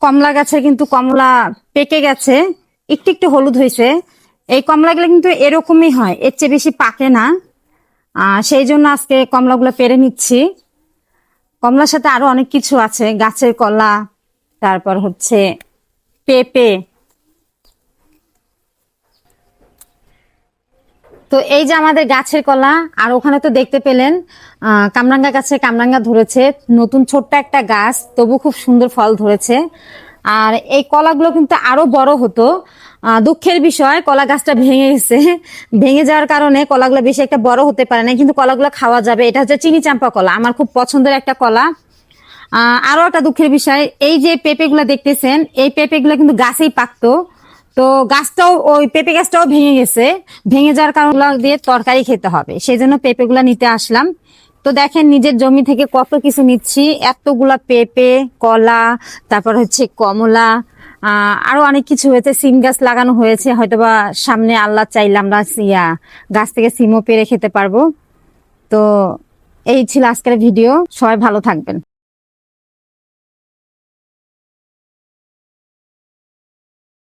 কমলা গাছে কিন্তু কমলা পেকে গেছে, একটু একটু হলুদ হয়েছে। এই কমলাগুলো কিন্তু এরকমই হয়, এর চেয়ে বেশি পাকে না। সেই জন্য আজকে কমলাগুলো পেরে নিচ্ছি। কমলার সাথে আরো অনেক কিছু আছে, গাছের কলা, তারপর হচ্ছে পেঁপে। তো এই যে আমাদের গাছের কলা, আর ওখানে তো দেখতে পেলেন কামরাঙ্গা গাছে কামরাঙ্গা ধরেছে, নতুন ছোট্ট একটা গাছ, তবু খুব সুন্দর ফল ধরেছে। আর এই কলাগুলো কিন্তু আরো বড় হতো। দুঃখের বিষয় কলা গাছটা ভেঙে গেছে। ভেঙে যাওয়ার কারণে কলাগুলো বেশি একটা বড় হতে পারে না, কিন্তু কলাগুলো খাওয়া যাবে। এটা হচ্ছে চিনি চাম্পা কলা, আমার খুব পছন্দের একটা কলা। আরো একটা দুঃখের বিষয়, এই যে পেঁপে গুলা দেখতেছেন, এই পেঁপে গুলা কিন্তু গাছেই পাকতো। তো গাছটাও, ওই পেঁপে গাছটাও ভেঙে গেছে। ভেঙে যাওয়ার কারণ দিয়ে তরকারি খেতে হবে, সেই জন্য পেঁপে গুলা নিতে আসলাম। তো দেখেন নিজের জমি থেকে কত কিছু নিচ্ছি, এতগুলা পেঁপে, কলা, তারপর হচ্ছে কমলা, আরো অনেক কিছু হয়েছে। সিম গাছ লাগানো হয়েছে, হয়তোবা সামনে আল্লাহ চাইলে আমরা গাছ থেকে সিমও পেরে খেতে পারবো। তো এই ছিল আজকের ভিডিও, সবাই ভালো থাকবেন।